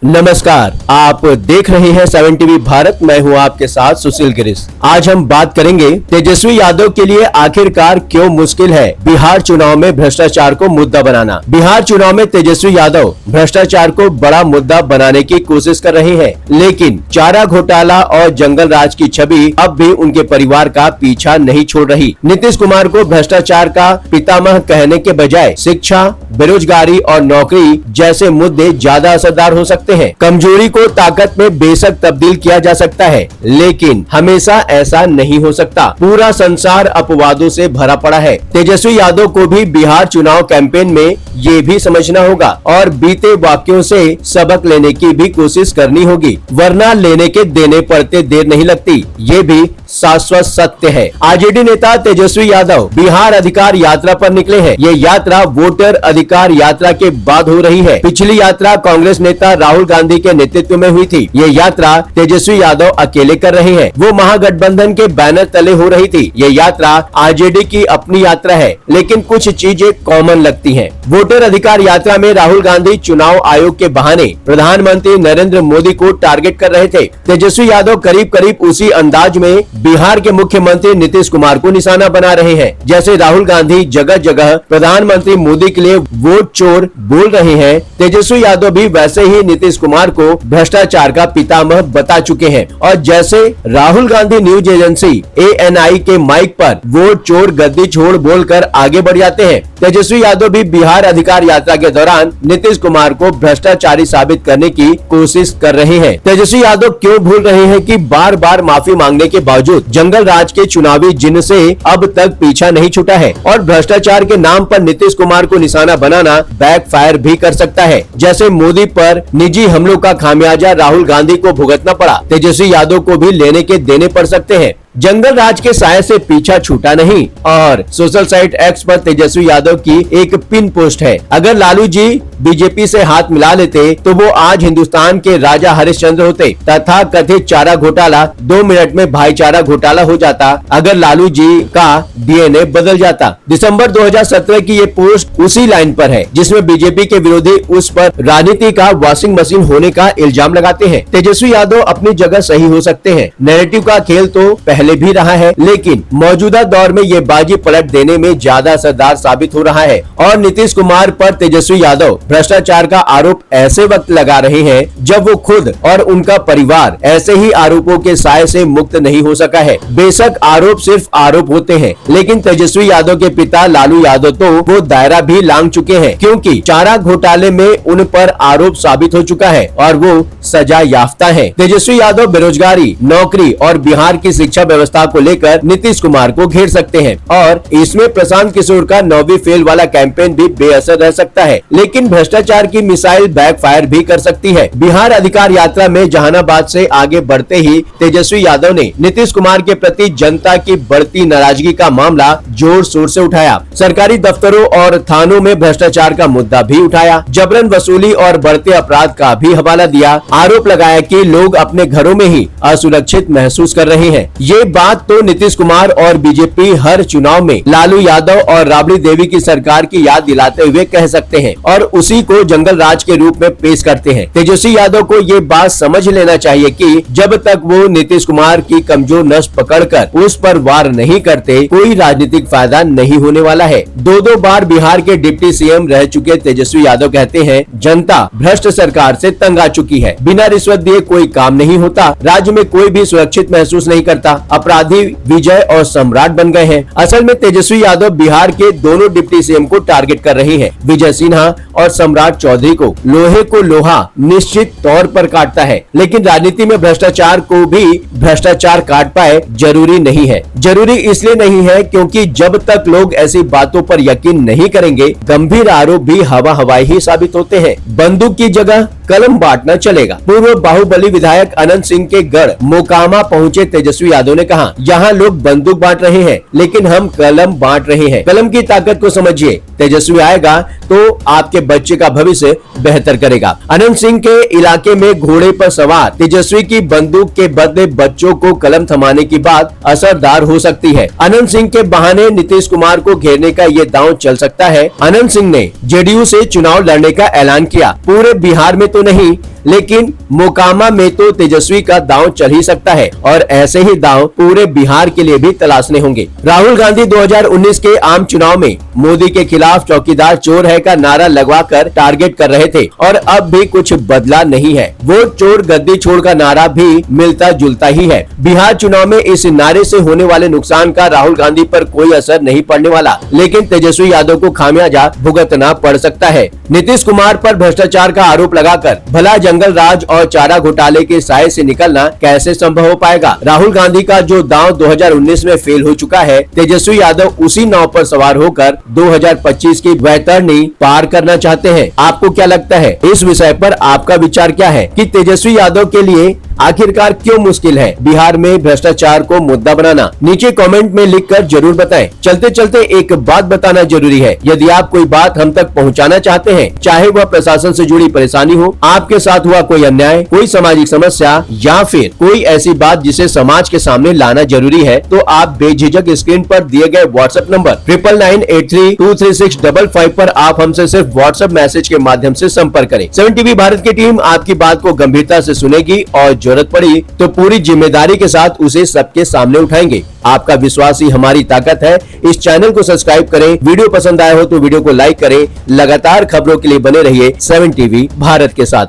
नमस्कार, आप देख रहे हैं 7 टीवी भारत। मैं हूं आपके साथ सुशील गिरीश। आज हम बात करेंगे तेजस्वी यादव के लिए आखिरकार क्यों मुश्किल है बिहार चुनाव में भ्रष्टाचार को मुद्दा बनाना। बिहार चुनाव में तेजस्वी यादव भ्रष्टाचार को बड़ा मुद्दा बनाने की कोशिश कर रहे हैं, लेकिन चारा घोटाला और जंगल राज की छवि अब भी उनके परिवार का पीछा नहीं छोड़ रही। नीतीश कुमार को भ्रष्टाचार का पितामह कहने के बजाय शिक्षा, बेरोजगारी और नौकरी जैसे मुद्दे ज्यादा असरदार हो सकते हैं। कमजोरी को ताकत में बेशक तब्दील किया जा सकता है, लेकिन हमेशा ऐसा नहीं हो सकता। पूरा संसार अपवादों से भरा पड़ा है। तेजस्वी यादव को भी बिहार चुनाव कैंपेन में ये भी समझना होगा और बीते वाक्यों से सबक लेने की भी कोशिश करनी होगी, वरना लेने के देने पड़ते देर नहीं लगती। ये भी शाश्वत सत्य है। आरजेडी नेता तेजस्वी यादव बिहार अधिकार यात्रा पर निकले हैं। ये यात्रा वोटर अधिकार यात्रा के बाद हो रही है। पिछली यात्रा कांग्रेस नेता राहुल गांधी के नेतृत्व में हुई थी। ये यात्रा तेजस्वी यादव अकेले कर रहे हैं। वो महागठबंधन के बैनर तले हो रही थी। ये यात्रा आरजेडी की अपनी यात्रा है, लेकिन कुछ चीजें कॉमन लगती हैं। वोटर अधिकार यात्रा में राहुल गांधी चुनाव आयोग के बहाने प्रधानमंत्री नरेंद्र मोदी को टारगेट कर रहे थे। तेजस्वी यादव करीब करीब उसी अंदाज में बिहार के मुख्यमंत्री नीतीश कुमार को निशाना बना रहे हैं। जैसे राहुल गांधी जगह जगह प्रधानमंत्री मोदी के लिए वोट चोर बोल रहे हैं, तेजस्वी यादव भी वैसे ही नीतीश कुमार को भ्रष्टाचार का पितामह बता चुके हैं। और जैसे Rahul Gandhi news agency ANI के माइक पर वोट चोर गद्दी छोड़ बोलकर आगे बढ़ जाते हैं, तेजस्वी यादव भी बिहार अधिकार यात्रा के दौरान नीतीश कुमार को भ्रष्टाचारी साबित करने की कोशिश कर रहे हैं। तेजस्वी यादव क्यों भूल रहे हैं कि बार बार माफी मांगने के बावजूद जंगल राज के चुनावी जिन से अब तक पीछा नहीं छूटा है, और भ्रष्टाचार के नाम पर नीतीश कुमार को निशाना बनाना बैकफायर भी कर सकता है। जैसे मोदी पर निजी हमलों का खामियाजा राहुल गांधी को भुगतना पड़ा, तेजस्वी यादव को भी लेने के देने पड़ सकते हैं। जंगल राज के साये से पीछा छूटा नहीं। और सोशल साइट एक्स पर तेजस्वी यादव की एक पिन पोस्ट है। अगर लालू जी बीजेपी से हाथ मिला लेते तो वो आज हिंदुस्तान के राजा हरिश्चंद्र होते। तथा कथित चारा घोटाला 2 मिनट में भाईचारा घोटाला हो जाता अगर लालू जी का DNA बदल जाता। दिसंबर 2017 की ये पोस्ट उसी लाइन पर है जिसमें बीजेपी के विरोधी उस पर राजनीति का वॉशिंग मशीन होने का इल्जाम लगाते हैं। तेजस्वी यादव अपनी जगह सही हो सकते हैं। नैरेटिव का खेल तो पहले भी रहा है, लेकिन मौजूदा दौर में ये बाजी पलट देने में ज्यादा असरदार साबित हो रहा है। और नीतीश कुमार पर तेजस्वी यादव भ्रष्टाचार का आरोप ऐसे वक्त लगा रहे हैं जब वो खुद और उनका परिवार ऐसे ही आरोपों के साये से मुक्त नहीं हो सका है। बेशक आरोप सिर्फ आरोप होते हैं, लेकिन तेजस्वी यादव के पिता लालू यादव तो वो दायरा भी लांघ चुके हैं, क्योंकि चारा घोटाले में उन पर आरोप साबित हो चुका है और वो सजा याफ्ता है। तेजस्वी यादव बेरोजगारी, नौकरी और बिहार की शिक्षा व्यवस्था को लेकर नीतीश कुमार को घेर सकते हैं, और इसमें प्रशांत किशोर का 9वीं फेल वाला कैंपेन भी बेअसर रह सकता है। लेकिन भ्रष्टाचार की मिसाइल बैकफायर भी कर सकती है। बिहार अधिकार यात्रा में जहानाबाद से आगे बढ़ते ही तेजस्वी यादव ने नीतीश कुमार के प्रति जनता की बढ़ती नाराजगी का मामला जोर शोर से उठाया। सरकारी दफ्तरों और थानों में भ्रष्टाचार का मुद्दा भी उठाया। जबरन वसूली और बढ़ते अपराध का भी हवाला दिया। आरोप लगाया कि लोग अपने घरों में ही असुरक्षित महसूस कर रहे हैं। ये बात तो नीतीश कुमार और बीजेपी हर चुनाव में लालू यादव और राबड़ी देवी की सरकार की याद दिलाते हुए कह सकते हैं और उसी को जंगल राज के रूप में पेश करते हैं। तेजस्वी यादव को ये बात समझ लेना चाहिए कि जब तक वो नीतीश कुमार की कमजोर नस पकड़कर उस पर वार नहीं करते, कोई राजनीतिक फायदा नहीं होने वाला है। 2 बार बिहार के डिप्टी CM रह चुके तेजस्वी यादव कहते हैं, जनता भ्रष्ट सरकार से तंग आ चुकी है। बिना रिश्वत दिए कोई काम नहीं होता। राज्य में कोई भी सुरक्षित महसूस नहीं करता। अपराधी विजय और सम्राट बन गए हैं। असल में तेजस्वी यादव बिहार के दोनों डिप्टी CM को टारगेट कर रही हैं। विजय सिन्हा और सम्राट चौधरी को। लोहे को लोहा निश्चित तौर पर काटता है, लेकिन राजनीति में भ्रष्टाचार को भी भ्रष्टाचार काट पाए जरूरी नहीं है। जरूरी इसलिए नहीं है क्योंकि जब तक लोग ऐसी बातों पर यकीन नहीं करेंगे, गंभीर आरोप भी हवा हवाई ही साबित होते हैं। बंदूक की जगह कलम बांटना चलेगा। पूर्व बाहुबली विधायक अनंत सिंह के गढ़ मोकामा पहुंचे तेजस्वी यादव ने कहा, यहाँ लोग बंदूक बांट रहे हैं, लेकिन हम कलम बांट रहे हैं। कलम की ताकत को समझिए। तेजस्वी आएगा तो आपके बच्चे का भविष्य बेहतर करेगा। अनंत सिंह के इलाके में घोड़े पर सवार तेजस्वी की बंदूक के बदले बच्चों को कलम थमाने की बात असरदार हो सकती है। अनंत सिंह के बहाने नीतीश कुमार को घेरने का ये दांव चल सकता है। अनंत सिंह ने JDU से चुनाव लड़ने का ऐलान किया। पूरे बिहार में तो नहीं, लेकिन मोकामा में तो तेजस्वी का दांव चल ही सकता है और ऐसे ही दांव पूरे बिहार के लिए भी तलाशने होंगे। राहुल गांधी 2019 के आम चुनाव में मोदी के खिलाफ चौकीदार चोर है का नारा लगवाकर टारगेट कर रहे थे और अब भी कुछ बदला नहीं है। वोट चोर गद्दी छोड़ का नारा भी मिलता जुलता ही है। बिहार चुनाव में इस नारे से होने वाले नुकसान का राहुल गांधी पर कोई असर नहीं पड़ने वाला, लेकिन तेजस्वी यादव को खामियाजा भुगतना पड़ सकता है। नीतीश कुमार पर भ्रष्टाचार का आरोप लगाकर भला जंगल राज और चारा घोटाले के साए से निकलना कैसे संभव हो पाएगा। राहुल गांधी का जो दांव 2019 में फेल हो चुका है, तेजस्वी यादव उसी नाव पर सवार होकर 2025 की वैतरणी पार करना चाहते हैं। आपको क्या लगता है? इस विषय पर आपका विचार क्या है कि तेजस्वी यादव के लिए आखिरकार क्यों मुश्किल है बिहार में भ्रष्टाचार को मुद्दा बनाना? नीचे कमेंट में लिखकर जरूर बताएं। चलते चलते एक बात बताना जरूरी है, यदि आप कोई बात हम तक पहुंचाना चाहते हैं, चाहे वह प्रशासन से जुड़ी परेशानी हो, आपके साथ हुआ कोई अन्याय, कोई सामाजिक समस्या या फिर कोई ऐसी बात जिसे समाज के सामने लाना जरूरी है, तो आप बेझिझक स्क्रीन पर दिए गए व्हाट्सएप नंबर 9998323655 पर आप हमसे सिर्फ व्हाट्सएप मैसेज के माध्यम से संपर्क करें। 7 टीवी भारत की टीम आपकी बात को गंभीरता से सुनेगी और जरूरत पड़ी तो पूरी जिम्मेदारी के साथ उसे सबके सामने उठाएंगे। आपका विश्वास ही हमारी ताकत है। इस चैनल को सब्सक्राइब करें। वीडियो पसंद आया हो तो वीडियो को लाइक करें। लगातार खबरों के लिए बने रहिए 7 टीवी भारत के साथ।